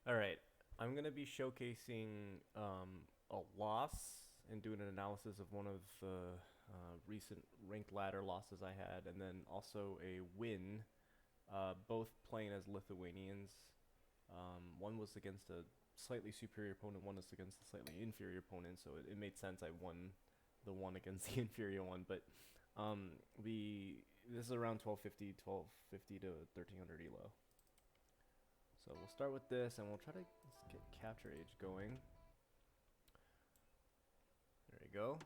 All right, I'm gonna be showcasing a loss and doing an analysis of one of the recent ranked ladder losses I had, and then also a win. Both playing as Lithuanians. One was against a slightly superior opponent. One was against a slightly inferior opponent. So it made sense. I won the one against the inferior one, but um, this is around 1250 to 1300 elo. So we'll start with this, and we'll try to get capture age going. There we go.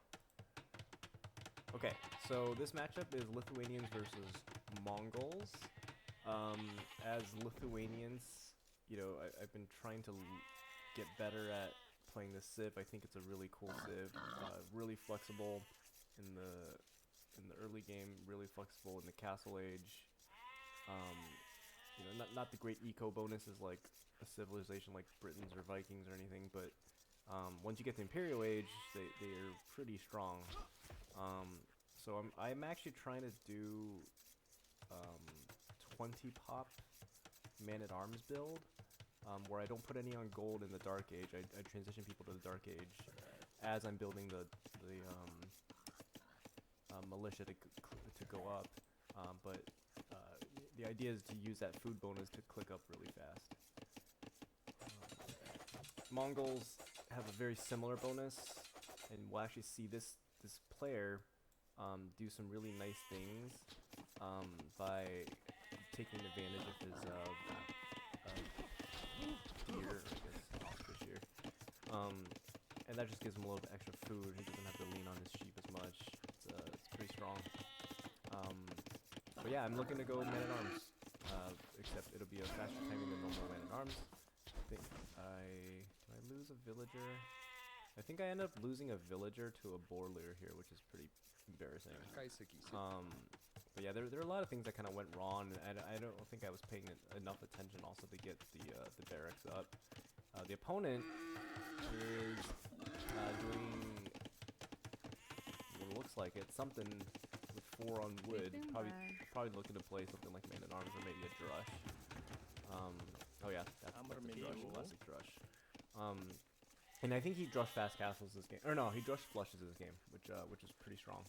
Okay, so this matchup is Lithuanians versus Mongols. As Lithuanians, I've been trying to get better at playing this civ. I think it's a really cool civ, really flexible in the early game, really flexible in the castle age. Um, not the great eco bonuses like a civilization like Britons or Vikings or anything, but once you get to Imperial Age, they are pretty strong. So I'm actually trying to do 20 pop man at arms build, where I don't put any on gold in the Dark Age. I transition people to the Dark Age as I'm building the militia to go up, but the idea is to use that food bonus to click up really fast. Mongols have a very similar bonus, and we'll actually see this player do some really nice things by taking advantage of his deer, I guess, ostrich here. And that just gives him a little bit extra food. He doesn't have to lean on his sheep as much. It's pretty strong. But yeah, I'm looking to go man at arms. Except it'll be a faster timing than normal man at arms. Did I lose a villager? I think I end up losing a villager to a boar leader here, which is pretty embarrassing. But yeah, there are a lot of things that kind of went wrong, and I don't think I was paying enough attention also to get the barracks up. The opponent is doing what looks like it, something with 4 on wood. Probably looking to play something like man at arms or maybe a drush. Oh yeah, that's a drush, classic drush. And I think he drush fast castles this game, or no, he drush flushes this game, which is pretty strong.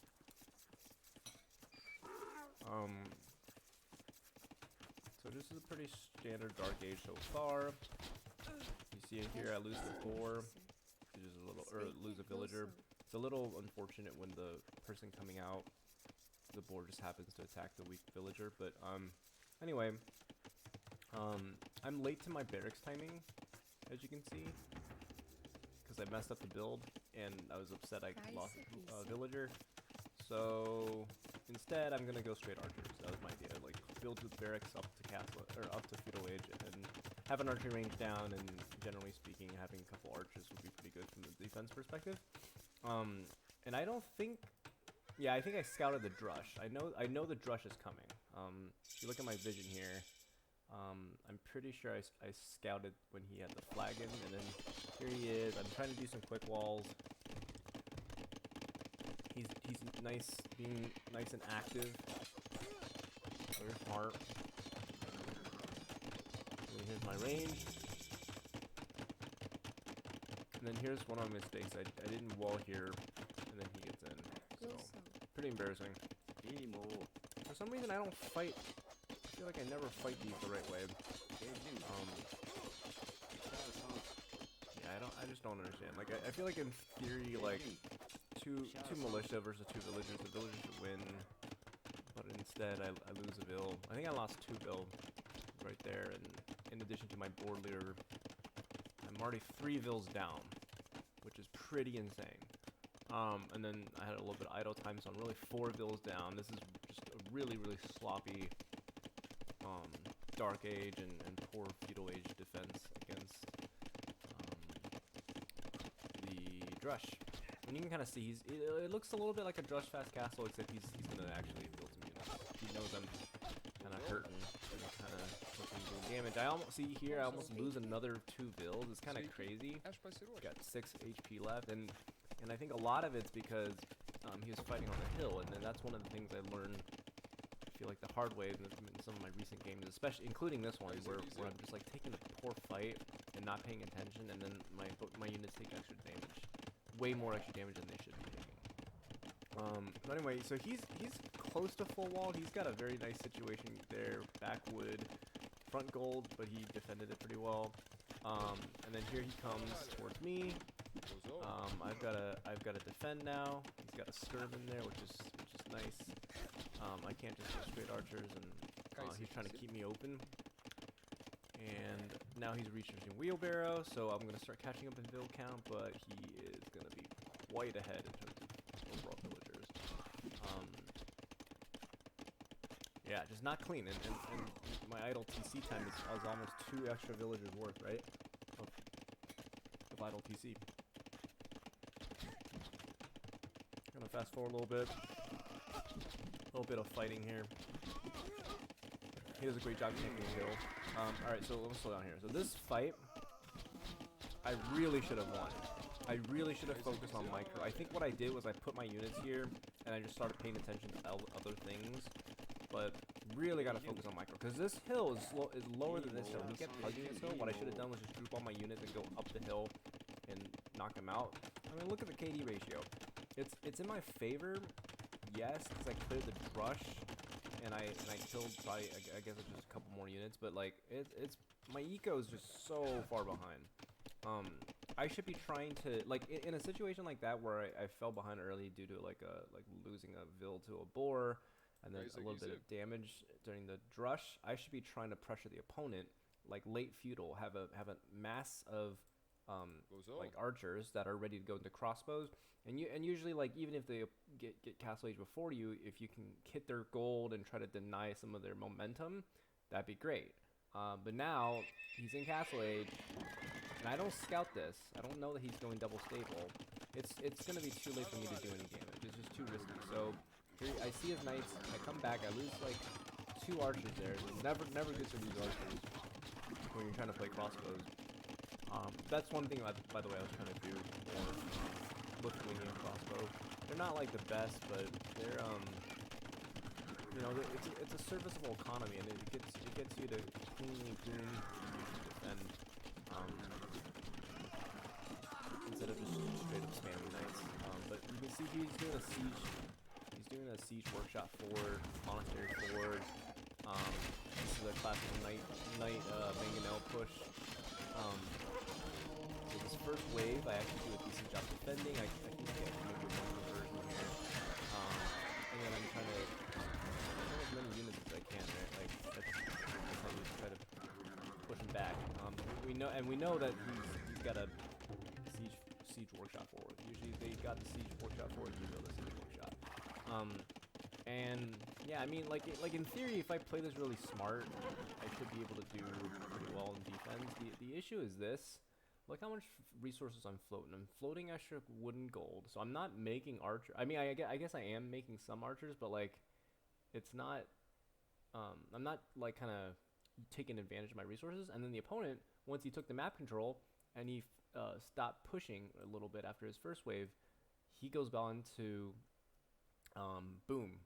So this is a pretty standard Dark Age so far. You see here, I lose the boar, which is a little, or lose a villager. It's a little unfortunate when the person coming out, the boar just happens to attack the weak villager. But anyway, I'm late to my barracks timing, as you can see, because I messed up the build and I was upset I lost a villager. So instead, I'm gonna go straight archers. That was my idea. Like build the barracks up to castle or up to feudal age, and have an archery range down. And generally speaking, having a couple archers would be pretty good from the defense perspective. And I don't think, yeah, I think I scouted the drush. I know the drush is coming. If you look at my vision here, I'm pretty sure I scouted when he had the flagon, and then here he is. I'm trying to do some quick walls. He's nice, being nice and active. Very smart. And here's my range. And then here's one of my mistakes. I didn't wall here, and then he gets in. So pretty embarrassing. For some reason I don't fight. I feel like I never fight these the right way. Yeah, I just don't understand. Like I feel like in theory, like two militia versus 2 villagers. The villagers should win, but instead I lose a vill. I think I lost 2 vill right there, and in addition to my board leader, I'm already 3 vills down, which is pretty insane. And then I had a little bit of idle time, so I'm really 4 vills down. This is just a really sloppy Dark Age and poor Feudal Age defense against the Drush. And you can kind of see it looks a little bit like a Drush Fast Castle, except he's gonna actually build some units. He knows I'm kind of hurting, and kind of looking to do damage. I almost see here. I almost lose another 2 builds. It's kind of crazy. Got 6 HP left, and I think a lot of it's because he was fighting on the hill, and then that's one of the things I learned. I feel like the hard way in some of my recent games, especially including this one, where I'm just like taking a poor fight and not paying attention, and then my units take extra damage, way more extra damage than they should be taking. But anyway, so he's close to full wall. He's got a very nice situation there, backwood, front gold, but he defended it pretty well. And then here he comes towards me. I've got to defend now. He's got a skirv in there, which is nice. I can't just go straight archers, and he's trying to keep me open. And now he's reaching wheelbarrow, so I'm gonna start catching up in vill count, but he is gonna be quite ahead in terms of overall villagers. Yeah, just not clean, and my idle TC time is almost 2 extra villagers worth, right? Of idle TC. Gonna fast forward a little bit. A little bit of fighting here. He does a great job taking the hill. Alright, so let's slow down here. So this fight, I really should have won. I really should have focused on micro. I think what I did was I put my units here, and I just started paying attention to other things. But really got to focus on micro, because this hill is lower than this hill. He kept hugging this hill. What I should have done was just group all my units and go up the hill and knock him out. I mean, look at the KD ratio. It's in my favor, yes, because I cleared the drush. And I killed probably, I guess it's just a couple more units, but like it's my eco is just so far behind. I should be trying to, like, in a situation like that where I fell behind early due to like losing a vill to a boar and then a little bit of damage during the drush. I should be trying to pressure the opponent, like late feudal, have a mass of like archers that are ready to go into crossbows. And usually, like, even if they get Castle Age before you, if you can hit their gold and try to deny some of their momentum, that'd be great. But now he's in Castle Age, and I don't scout this. I don't know that he's going double stable. It's gonna be too late for me to do any damage. It's just too risky. So here I see his knights. I come back. I lose like 2 archers there. It's never good to lose archers when you're trying to play crossbows. That's one thing, by the way, I was trying to do more. Lithuanian crossbow. They're not like the best, but they're you know, it's a serviceable economy, and it gets you to cleanly defend instead of just straight up spamming knights. But you can see he's doing a siege. He's doing a siege workshop forward, monastery forward. This is a classical knight Meng-Yang push. So this first wave, I actually do a decent job defending. I can get maybe one conversion here. And then I'm trying to kill as many units as I can, right? Like, that's how we try to push him back. We know that he's got a siege workshop forward. Usually they got the siege workshop forward, you know the siege workshop. And yeah, I mean, like in theory, if I play this really smart, I should be able to do pretty well in defense. The issue is this. Look how much resources I'm floating. I'm floating extra wood and gold, so I'm not making archer. I mean, I guess I am making some archers, but like, it's not. I'm not like kind of taking advantage of my resources. And then the opponent, once he took the map control and he stopped pushing a little bit after his first wave, he goes on to boom,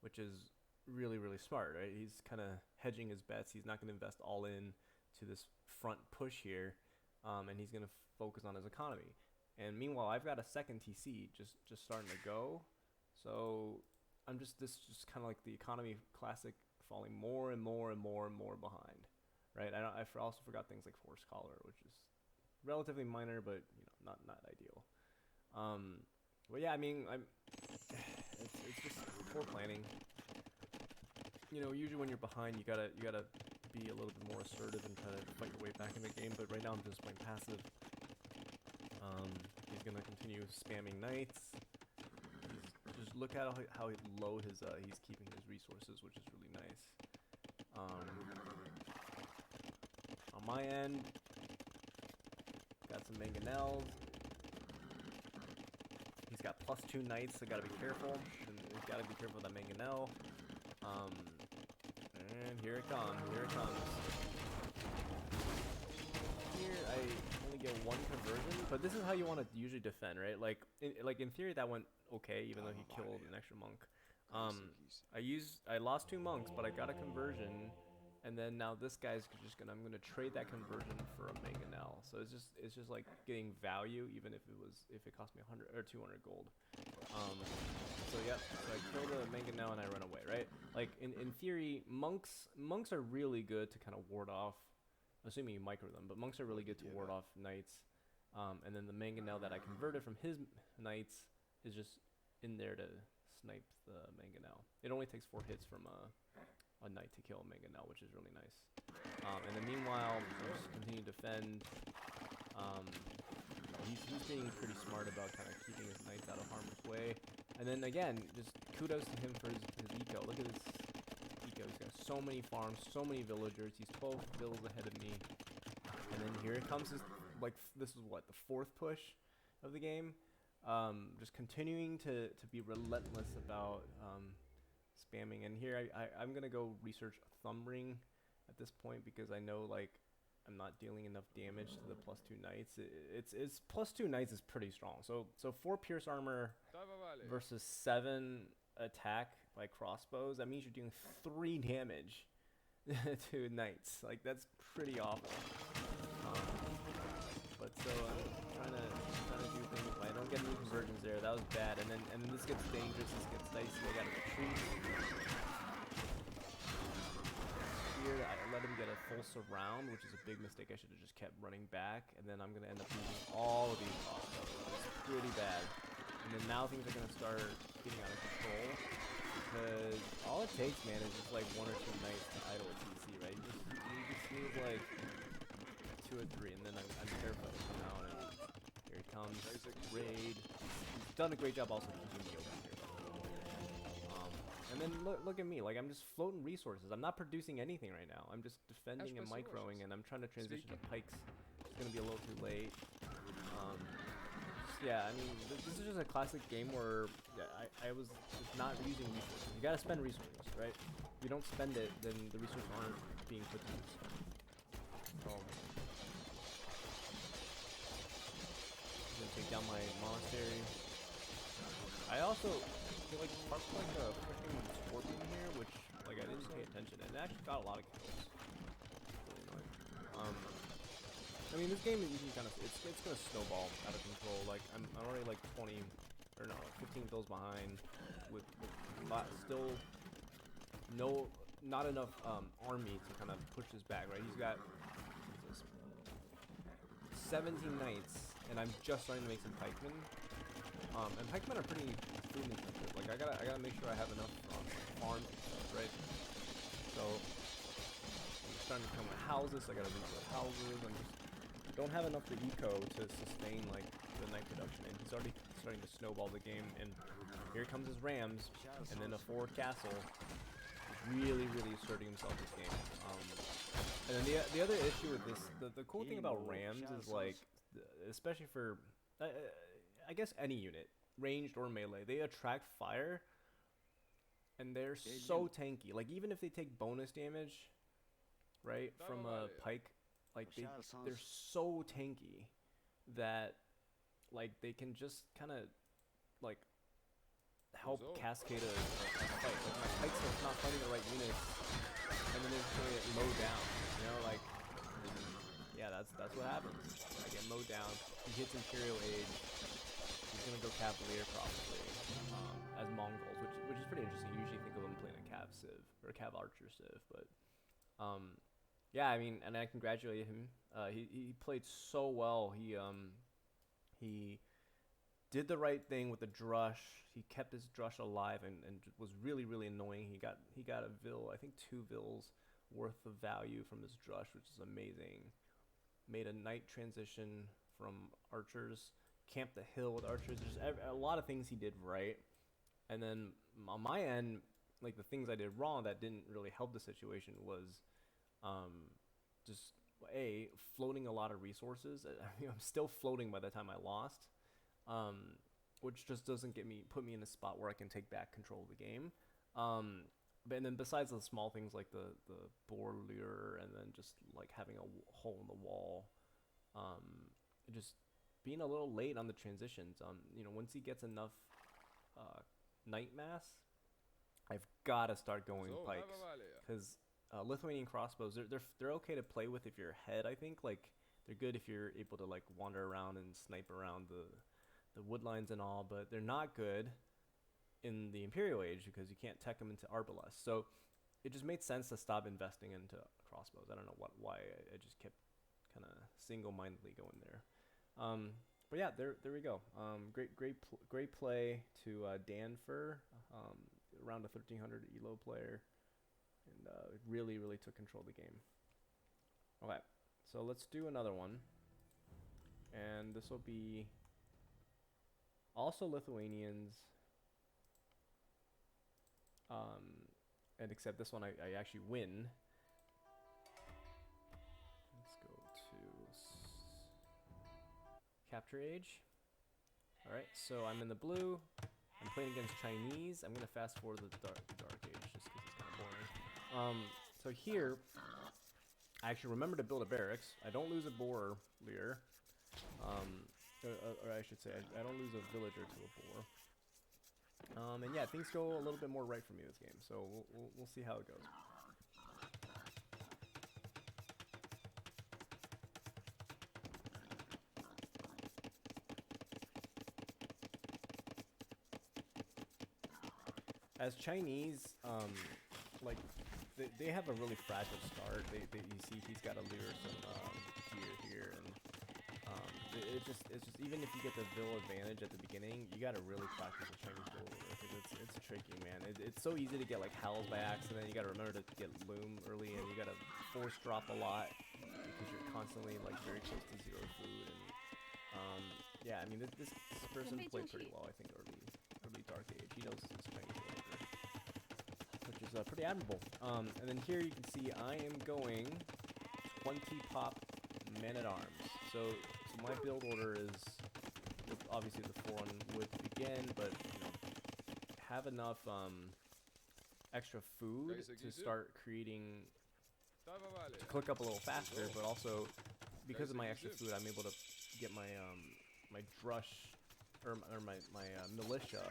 which is really smart, right? He's kind of hedging his bets. He's not going to invest all in to this front push here. And he's going to focus on his economy. And meanwhile, I've got a second TC just starting to go. So I'm just kind of like the economy classic falling more and more behind, right? I also forgot things like Force Collar, which is relatively minor, but you know, not ideal. But yeah, I mean, it's just poor planning. You know, usually when you're behind, you gotta be a little bit more assertive and try to fight your way back in the game, but right now I'm just playing passive. He's gonna continue spamming knights. Just look at how low he's keeping his resources, which is really nice. On my end, got some mangonels. He's got +2 knights, so gotta be careful. And he's gotta be careful with that mangonel. And here it comes. Here I only get 1 conversion, but this is how you want to usually defend, right? Like in theory that went okay, even though he killed an extra monk. I lost 2 monks, but I got a conversion, And then now this guy's just gonna, I'm gonna trade that conversion for a mangonel. So it's just like getting value, even if it cost me 100 or 200 gold. So yeah, so I kill the mangonel and I run away, right? Like in theory, monks are really good to kind of ward off, assuming you micro them, but monks are really good to ward off knights. And then the mangonel that I converted from his knights is just in there to snipe the mangonel. It only takes 4 hits from a knight to kill a mangonel, which is really nice. And then meanwhile, just continue to defend. He's being pretty smart about kind of keeping his knights out of harm's way. And then again, just kudos to him for his eco. Look at this eco. He's got so many farms, so many villagers. He's 12 villas ahead of me. And then here it comes his, like, this is what, the 4th push of the game. Just continuing to be relentless about spamming. And here I'm going to go research Thumb Ring at this point, because I know, like, I'm not dealing enough damage to the +2 knights. It's +2 knights is pretty strong. So 4 pierce armor versus 7 attack by crossbows. That means you're doing 3 damage to knights. Like, that's pretty awful. But so I'm trying to do things. I don't get any conversions there. That was bad. And then this gets dangerous. This gets dicey. I gotta retreat. Here, I let him get a full surround, which is a big mistake. I should have just kept running back, and then I'm gonna end up losing all of these crossbows. It's pretty bad. And then now things are gonna start getting out of control, because all it takes, man, is just like 1 or 2 knights to idle a TC, right? You just need like 2 or 3, and then I'm careful to come out, and here he comes, raid. He's done a great job also keeping me over here. And then look at me, like, I'm just floating resources. I'm not producing anything right now. I'm just defending and microing, and I'm trying to transition to pikes. It's gonna be a little too late. Yeah, I mean, this is just a classic game where I was just not using resources. You gotta spend resources, right? If you don't spend it, then the resources aren't being put to use. I'm gonna take down my monastery. I also feel like parked like a freaking scorpion here, which, like, I didn't pay attention, and it actually got a lot of kills. Really annoying. I mean, this game is usually kind of, it's gonna snowball out of control. Like, I'm already like 20 or no, 15 kills behind, with still not enough army to kind of push this back, right? He's got 17 knights, and I'm just starting to make some pikemen. And pikemen are pretty food intensive. Like, I gotta make sure I have enough farms and stuff, right? So I'm starting to come with houses. I gotta rebuild houses. I don't have enough for eco to sustain like the night production, and he's already starting to snowball the game. And here comes his rams, and then a forward castle. He's really asserting himself this game. And then the other issue with this, the cool thing about rams is, like, especially for I guess any unit, ranged or melee, they attract fire, and they're so tanky. Like, even if they take bonus damage, right, from a pike, like, they're so tanky that, like, they can just kind of, like, help cascade a fight. Like, my pikes are not fighting the right units, and then they're just gonna get mowed down, you know, like, yeah, that's what happens. I get mowed down. He hits Imperial Age. He's gonna go Cavalier probably, as Mongols, which is pretty interesting. You usually think of him playing a Cav Civ or a Cav Archer Civ, but yeah, I mean, and I congratulate him. He played so well. He did the right thing with the drush. He kept his drush alive and was really annoying. He got a vill, I think 2 vills worth of value from his drush, which is amazing. Made a knight transition from archers. Camped the hill with archers. There's a lot of things he did right, and then on my end, like, the things I did wrong that didn't really help the situation was just floating a lot of resources. I mean, I'm still floating by the time I lost, which just doesn't put me in a spot where I can take back control of the game. But and then besides the small things like the boar lure, and then just like having a hole in the wall, just being a little late on the transitions. You know, once he gets enough knight mass, I've got to start going pikes, because Lithuanian crossbows, they're okay to play with if you're ahead. I think like they're good if you're able to like wander around and snipe around the wood lines and all, but they're not good in the Imperial Age because you can't tech them into arbalest. So it just made sense to stop investing into crossbows. I don't know why I just kept kind of single-mindedly going there. But yeah, there we go. Great play to Danfer, around a 1300 elo player, and really took control of the game. Okay, so let's do another one, and this will be also Lithuanians. And except this one I actually win. Let's go to Capture Age. Alright, so I'm in the blue. I'm playing against Chinese. I'm going to fast forward the dark Age just because it's kind of boring. So here, I actually remember to build a barracks. I don't lose a boar leer. Or I should say, I don't lose a villager to a boar. And yeah, things go a little bit more right for me this game, so we'll see how it goes. As Chinese, like they have a really fragile start. You see he's got to lure some deer here, and it's just even if you get the Vil advantage at the beginning, you got to really practice the Chinese build because it's tricky, man. It's so easy to get like howls backs, and then you got to remember to get loom early, and you got to force drop a lot because you're constantly like very close to zero food. And yeah, I mean this person played pretty well, I think, early Dark Age. He knows his Chinese build, which is pretty admirable. And then here you can see I am going 20 pop men-at-arms. So my build order is obviously the 4 on wood to begin, but you know, have enough extra food to start creating, to click up a little faster, but also because of my extra food, I'm able to get my my drush or my militia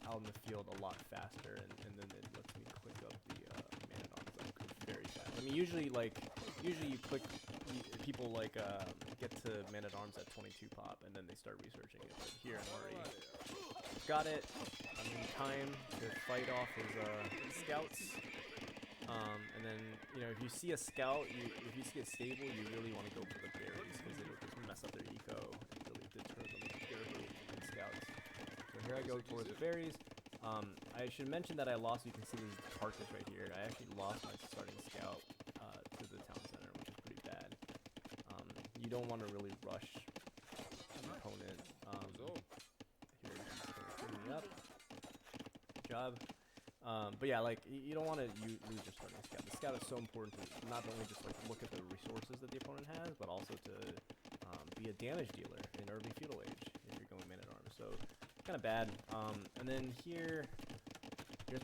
out in the field a lot faster, and then it lets me click up the man-at-arms very fast. I mean, usually you click. People like get to man-at-arms at 22 pop, and then they start researching it. But here I'm already got it. I'm in time to fight off his scouts. And then you know if you see a scout, if you see a stable, you really want to go for the berries because it'll just mess up their eco and really deter them with their scouts. So here I go towards the berries. I should mention that I lost. You can see this carcass right here. I actually lost my starting scout to the town center, which is pretty bad. You don't want to really rush an opponent. Here he's cleaning me up. Good job. But yeah, like you don't want to lose your starting scout. The scout is so important to not only just like look at the resources that the opponent has, but also to be a damage dealer in early feudal age if you're going man-at-arms. So kind of bad. And then here's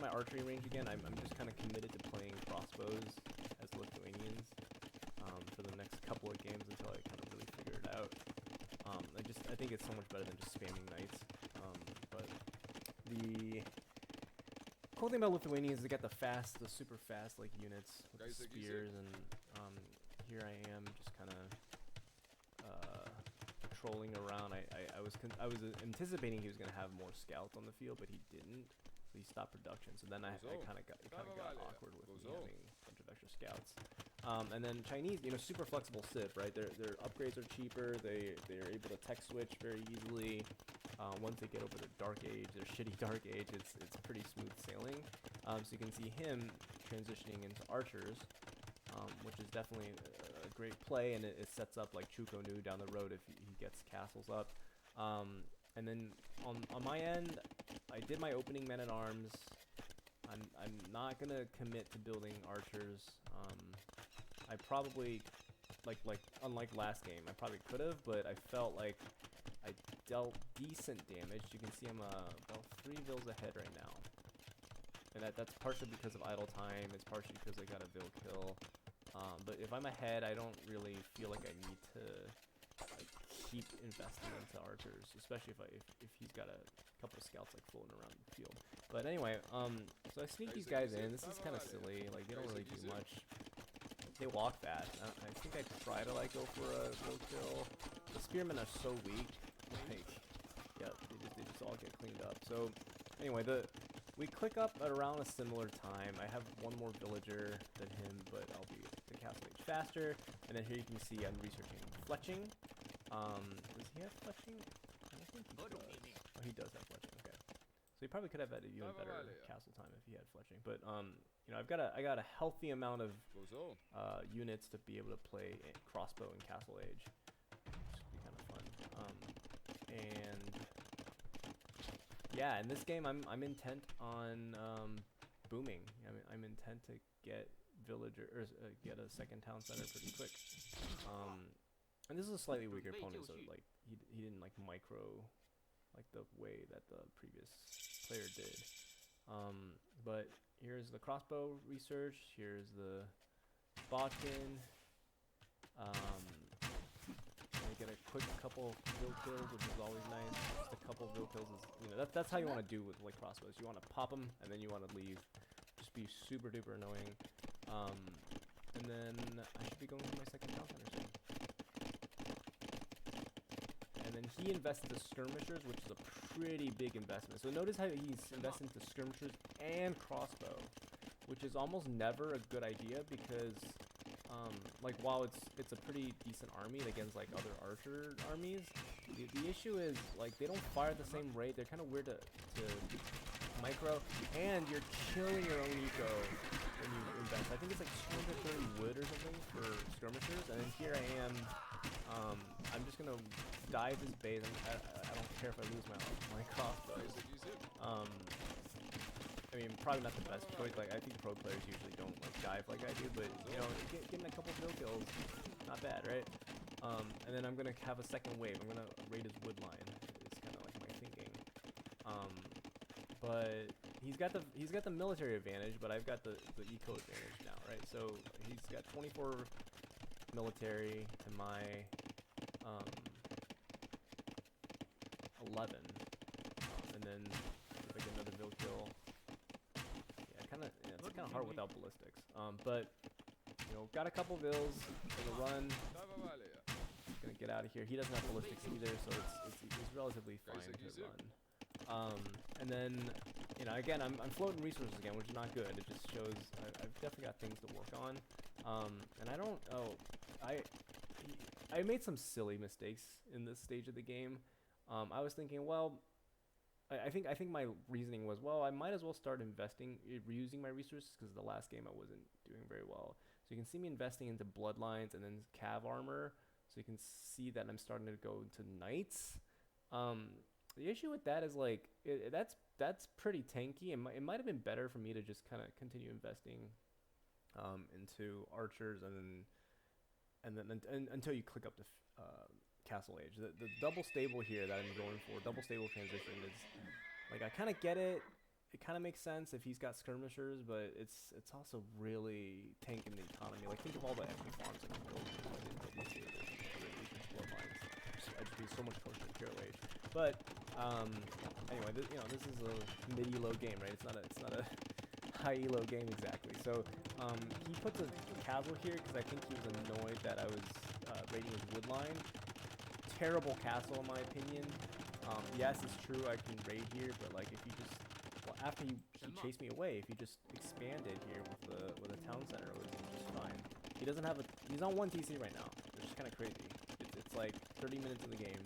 my archery range again. I'm just kind of committed to playing crossbows as Lithuanians for the next couple of games until I kind of really figure it out. I think it's so much better than just spamming knights. But the cool thing about Lithuanians is they got the super fast like units with the spears, and here I am just kind of patrolling around. I was anticipating he was gonna have more scouts on the field, but he didn't. So he stopped production. So then I kind of got awkward with me having a bunch of extra scouts. And then Chinese, you know, super flexible civ, right? Their upgrades are cheaper. They're able to tech switch very easily. Once they get over the Dark Age, their shitty Dark Age, it's pretty smooth sailing. So you can see him transitioning into archers, which is definitely a great play, and it sets up like Chuko Nu down the road if he gets castles up. And then on my end, I did my opening men-at-arms. I'm not gonna commit to building archers. I probably unlike last game, I probably could have, but I felt like I dealt decent damage. You can see I'm about 3 Vils ahead right now, and that's partially because of idle time. It's partially because I got a Vil kill. But if I'm ahead, I don't really feel like I need to keep investing into archers, especially if he's got a couple of scouts like floating around the field. But anyway, so I sneak these guys in. This is kind of silly. Like they don't really do much. They walk fast. I think I try to like go for a low kill. The spearmen are so weak. Like, yeah, they just all get cleaned up. So anyway, we click up at around a similar time. I have one more villager than him, but I'll be the castle age faster. And then here you can see I'm researching fletching. Does he have fletching? I don't think he does. Oh, he does have fletching. Okay, so he probably could have had an even better castle time if he had fletching. But you know, I got a healthy amount of units to be able to play crossbow and castle age. Should be kind of fun. And yeah, in this game I'm intent on booming. I'm intent to get get a second town center pretty quick. And this is a slightly weaker opponent, so like he didn't like micro like the way that the previous player did. But here's the crossbow research. Here's the Bodkin. I get a quick couple bill kills, which is always nice. Just a couple bill kills is, you know, that's how you want to do with like crossbows. You want to pop them and then you want to leave. Just be super duper annoying. And then I should be going for my second town center soon. And then he invested into skirmishers, which is a pretty big investment. So notice how he's invested into skirmishers and crossbow, which is almost never a good idea because, like, while it's a pretty decent army against like other archer armies, the issue is like they don't fire at the same rate. They're kind of weird to micro, and you're killing your own eco when you invest. I think it's like 230 wood or something for skirmishers, and then here I am. I'm just gonna dive this base. I don't care if I lose my crossbows. I mean, probably not the best choice. Like, I think pro players usually don't like dive like I do, but you know, getting a couple kill kills, not bad, right? And then I'm gonna have a second wave. I'm gonna raid his wood line. It's kind of like my thinking. But he's got the military advantage, but I've got the eco advantage now, right? So he's got 24 military to my 11, and then if I get another bill kill, it's kind of hard without ballistics. But you know, got a couple vills gonna run. Gonna get out of here. He doesn't have ballistics either, so it's relatively fine to run. And then, you know, again, I'm floating resources again, which is not good. It just shows I've definitely got things to work on. And I don't. Oh, I made some silly mistakes in this stage of the game. I was thinking, well, I think my reasoning was, well, I might as well start reusing my resources because the last game I wasn't doing very well. So you can see me investing into bloodlines and then cav armor. So you can see that I'm starting to go into knights. The issue with that is like that's pretty tanky. It might have been better for me to just kind of continue investing into archers and then until you click up to castle age. The double stable here that I'm going for, double stable transition, is like, I kind of get it. It kind of makes sense if he's got skirmishers, but it's also really tanking the economy. Like, think of all the equity farms I can build if I didn't build my stables. Bloodlines. I'd just be so much closer to Hero Age. But anyway, this is a mid-elo game, right? It's not a high-elo game exactly. So he puts a castle here because I think he was annoyed that I was raiding his wood line. Terrible castle in my opinion. Yes, it's true I can raid here, but like if you just after he chased me away, if you just expanded here with a town center, it would be just fine. He's on 1 TC right now, which is kind of crazy. It's like 30 minutes in the game,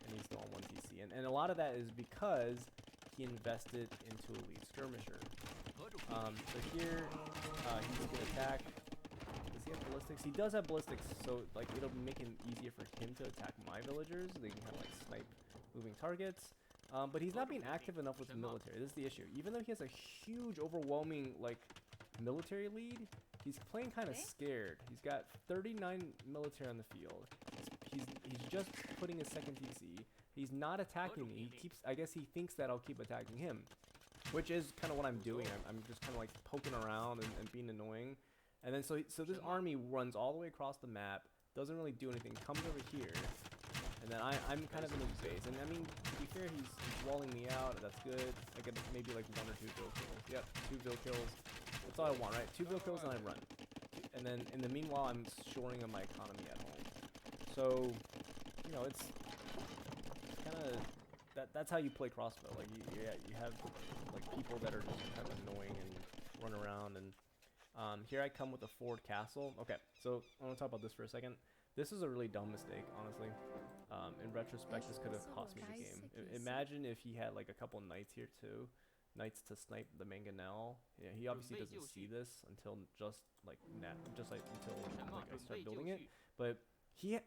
and he's still on 1 TC, and a lot of that is because he invested into a lead skirmisher. So here he's gonna attack. Does he have ballistics? He does have ballistics, so like it'll make it easier for him to attack my villagers. They can kind of like snipe moving targets. But he's not being active enough with the military. This is the issue. Even though he has a huge, overwhelming like military lead, he's playing kind of scared. He's got 39 military on the field. He's just putting his second TC. He's not attacking me. I guess he thinks that I'll keep attacking him, which is kind of what I'm doing. I'm just kind of like poking around and being annoying. And then so this army runs all the way across the map, doesn't really do anything, comes over here, and then I'm kind of in his base. And I mean, to be fair, he's walling me out. That's good. I get maybe like 1 or 2 bill kills. Yep, 2 bill kills. That's all I want, right? 2 bill kills and I run. And then in the meanwhile, I'm shoring up my economy at home. So, you know, it's kind of that's how you play crossbow. Like you have like people that are just kind of annoying and run around. And here I come with a forward castle. Okay, so I want to talk about this for a second. This is a really dumb mistake, honestly. In retrospect, this could have cost me the game. Imagine if he had like a couple knights here too. Knights to snipe the Meng-Yang. Yeah, he obviously doesn't see this until just like until like I start building it. But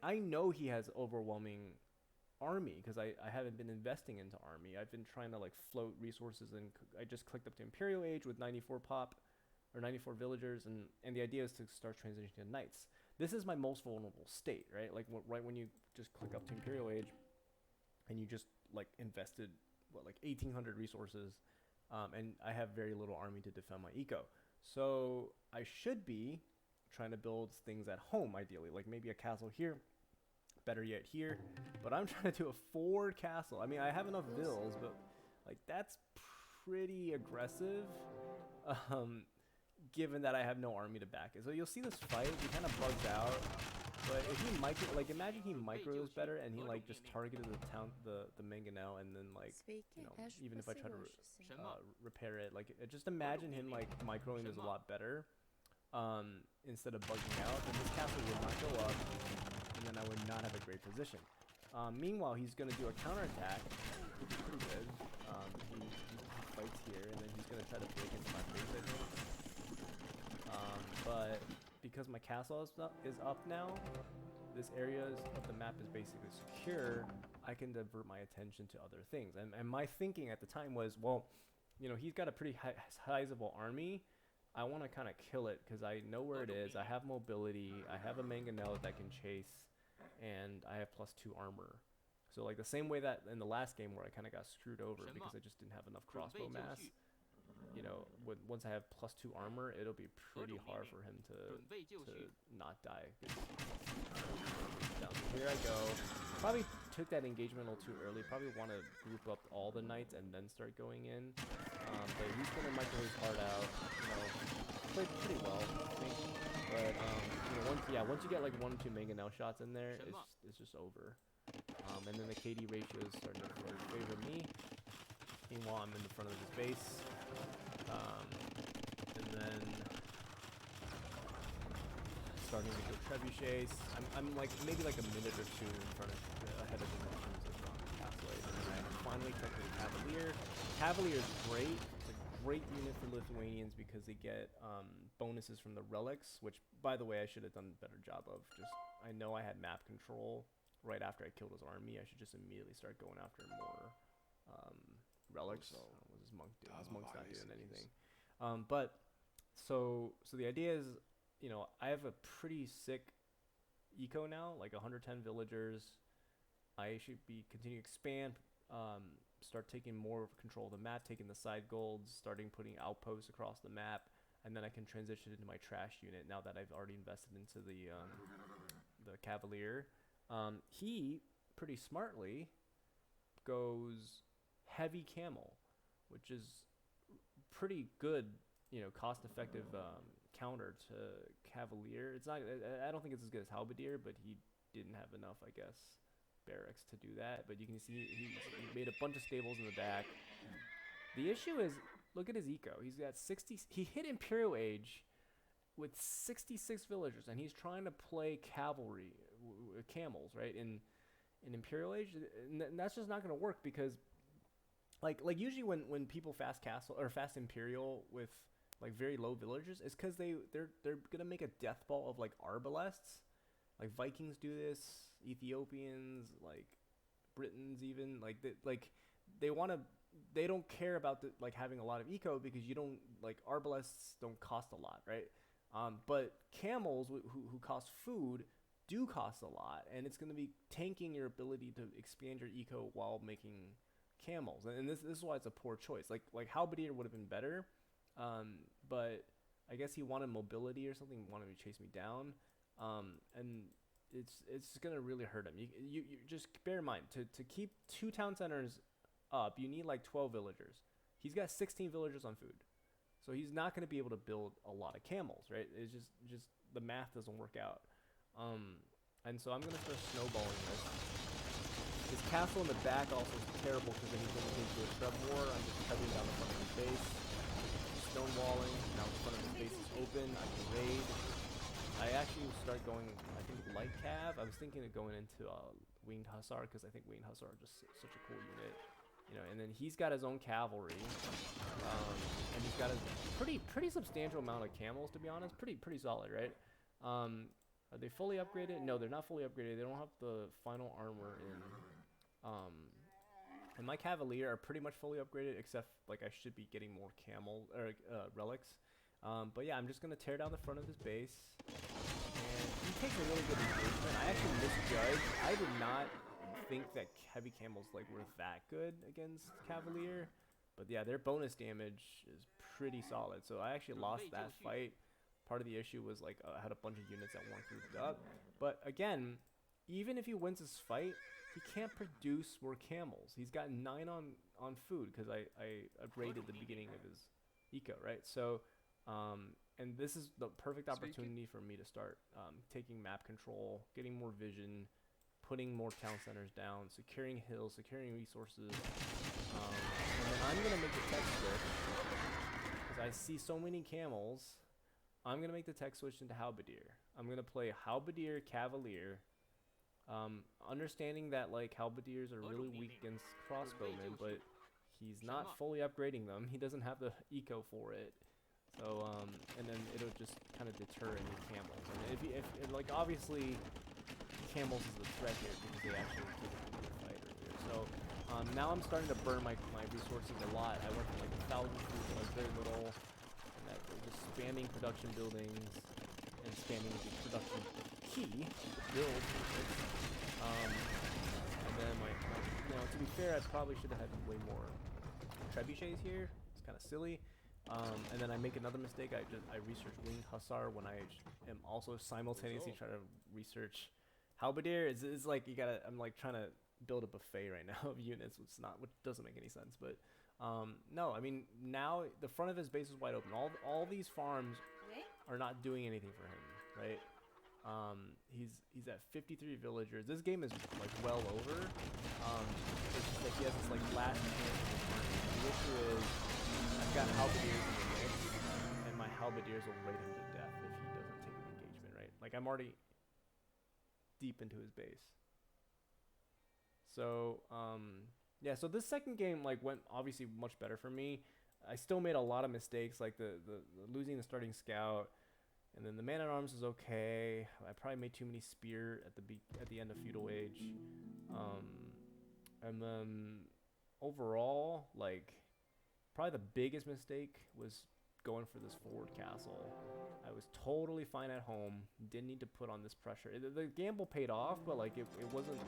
I know he has overwhelming army because I haven't been investing into army. I've been trying to like float resources, and I just clicked up to Imperial Age with 94 pop or 94 villagers, and the idea is to start transitioning to knights. This is my most vulnerable state, right? Like right when you just click up to Imperial Age and you just like invested what, like 1800 resources, and I have very little army to defend my eco. So I should be trying to build things at home, ideally, like maybe a castle here, better yet here. But I'm trying to do a forward castle. I mean, I have enough vills, but like that's pretty aggressive, given that I have no army to back it. So you'll see this fight, he kind of bugs out. But if he imagine he micros better and he like just targeted the Meng-Yang, and then like, you know, even if I try to repair it, like just imagine him like microing is a lot better, instead of bugging out, then this castle would not go up, and then I would not have a great position. Meanwhile, he's gonna do a counterattack, which is pretty good. He fights here, and then he's gonna try to break into my base, I think. But because my castle is up now, this area of the map is basically secure, I can divert my attention to other things. And my thinking at the time was, well, you know, he's got a pretty sizable army. I want to kind of kill it because I know where it is. I have mobility. I have a Meng-Yang that can chase, and I have +2 armor. So like the same way that in the last game where I kind of got screwed over because I just didn't have enough crossbow mass. You know, once I have +2 armor, it'll be pretty hard for him to not die. Down here I go. Probably took that engagement a little too early. Probably want to group up all the knights and then start going in. But he's gonna micro his heart out. You know, played pretty well, I think. But you know, once you get like 1 or 2 Meng-Yang shots in there, it's just over. And then the KD ratio is starting to favor me. Meanwhile, I'm in the front of his base. And then starting to go trebuchets. I'm like maybe like a minute or 2 in front of ahead of him in terms of castle age. And then I finally took the Cavalier. Cavalier is great. It's a great unit for Lithuanians because they get bonuses from the relics, which by the way I should have done a better job of. Just I know I had map control right after I killed his army. I should just immediately start going after more relics. What does this monk do? This monk's not doing anything. But so the idea is, you know, I have a pretty sick eco now, like 110 villagers. I should be continue to expand, start taking more control of the map, taking the side golds, starting putting outposts across the map, and then I can transition into my trash unit now that I've already invested into the Cavalier. He pretty smartly goes heavy camel, which is pretty good, you know, cost-effective counter to Cavalier. It's not. I don't think it's as good as Halberdier, but he didn't have enough, I guess, barracks to do that. But you can see he made a bunch of stables in the back. The issue is, look at his eco. He's got 60. He hit Imperial Age with 66 villagers, and he's trying to play cavalry, camels, right? In Imperial Age, and that's just not going to work because. Like usually when people fast castle or fast Imperial with like very low villagers, it's because they're gonna make a death ball of like arbalests. Like Vikings do this, Ethiopians, like Britons even they don't care about like having a lot of eco because you don't like arbalests don't cost a lot, right? But camels who cost food do cost a lot, and it's gonna be tanking your ability to expand your eco while making camels, and this is why it's a poor choice. Like Halberdier would have been better, but I guess he wanted mobility or something. He wanted to chase me down, and it's gonna really hurt him. You just bear in mind to keep 2 town centers up, you need like 12 villagers. He's got 16 villagers on food, so he's not gonna be able to build a lot of camels, right? It's just the math doesn't work out. And so I'm gonna start snowballing this. His castle in the back also is terrible because then he's going into a shrub war. I'm just cutting down the front of his base, stonewalling. Now the front of his base is open. I can raid. I actually will start going, I think, light cav. I was thinking of going into winged hussar because I think winged hussar are just such a cool unit, you know. And then he's got his own cavalry, and he's got a pretty substantial amount of camels, to be honest. Pretty solid, right? Are they fully upgraded? No, they're not fully upgraded. They don't have the final armor in. And my cavalier are pretty much fully upgraded, except like I should be getting more camel or relics. But yeah, I'm just gonna tear down the front of his base, and he takes a really good engagement. I actually misjudged. I did not think that heavy camels like were that good against cavalier, but yeah, their bonus damage is pretty solid. So I actually lost that fight. Part of the issue was like I had a bunch of units that weren't grouped up. But again, even if he wins this fight, he can't produce more camels. He's got 9 on food because I upgraded the beginning of his eco, right? So, and this is the perfect opportunity for me to start taking map control, getting more vision, putting more town centers down, securing hills, securing resources. And then I'm going to make the tech switch because I see so many camels. I'm going to make the tech switch into halberdier. I'm going to play halberdier cavalier. Understanding that like halberdiers are really weak against crossbowmen, but he's not fully upgrading them. He doesn't have the eco for it. So and then it'll just kind of deter any camels. And if like obviously camels is the threat here because they actually did the fight earlier. So now I'm starting to burn my resources a lot. I went from like 1,000 food to like very little, and that just spamming production buildings and spamming the production key build. And then you know, to be fair, I probably should have had way more trebuchets here. It's kind of silly. And then I make another mistake. I research winged hussar when I am also simultaneously trying to research halberdier. It's like you gotta. I'm like trying to build a buffet right now of units, which doesn't make any sense. But no, I mean now the front of his base is wide open. All these farms are not doing anything for him, right? He's at 53 villagers. This game is like well over. It's just that he has this like last chance. The issue is I've got halberdiers in the mix, and my halberdiers will raid him to death if he doesn't take an engagement, right? Like I'm already deep into his base. So yeah. So this second game like went obviously much better for me. I still made a lot of mistakes, like the losing the starting scout. And then the man-at-arms is okay. I probably made too many spear at the end of feudal age. And then overall, like probably the biggest mistake was going for this forward castle. I was totally fine at home. Didn't need to put on this pressure. The gamble paid off, but like it wasn't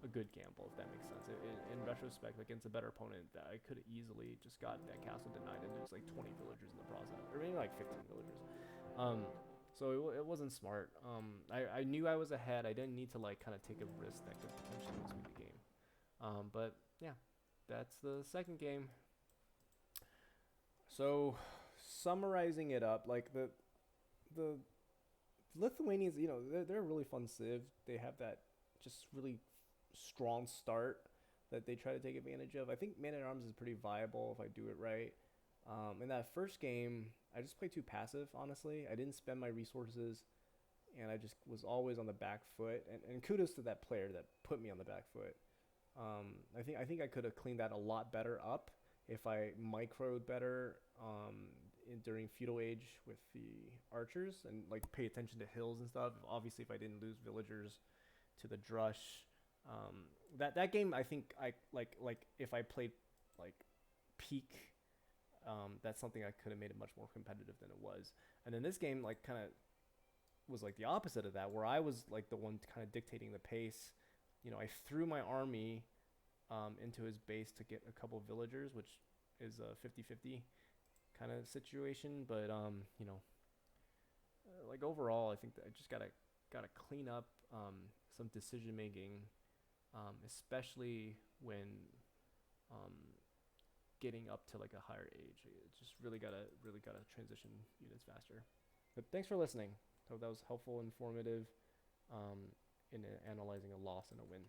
a good gamble, if that makes sense. In retrospect, against a better opponent, that I could have easily just got that castle denied, and there's like 20 villagers in the process, or maybe like 15 villagers. So it wasn't smart. I knew I was ahead. I didn't need to like kind of take a risk that could potentially lose me the game. But yeah, that's the second game. So summarizing it up, like the Lithuanians, you know, they're a really fun civ. They have that just really strong start that they try to take advantage of. I think man-at-arms is pretty viable if I do it right. In that first game, I just played too passive, honestly. I didn't spend my resources, and I just was always on the back foot. And kudos to that player that put me on the back foot. I think I could have cleaned that a lot better up if I microed better during feudal age with the archers and like pay attention to hills and stuff. Obviously, if I didn't lose villagers to the drush, that game I think I like if I played like peak. That's something I could have made it much more competitive than it was. And then this game like kind of was like the opposite of that, where I was like the one kind of dictating the pace. You know, I threw my army into his base to get a couple of villagers, which is a 50-50 kind of situation. But you know, like overall, I think that I just gotta clean up some decision making, especially when um, getting up to like a higher age. It just really gotta transition units faster. But thanks for listening. Hope that was helpful, informative, in analyzing a loss and a win.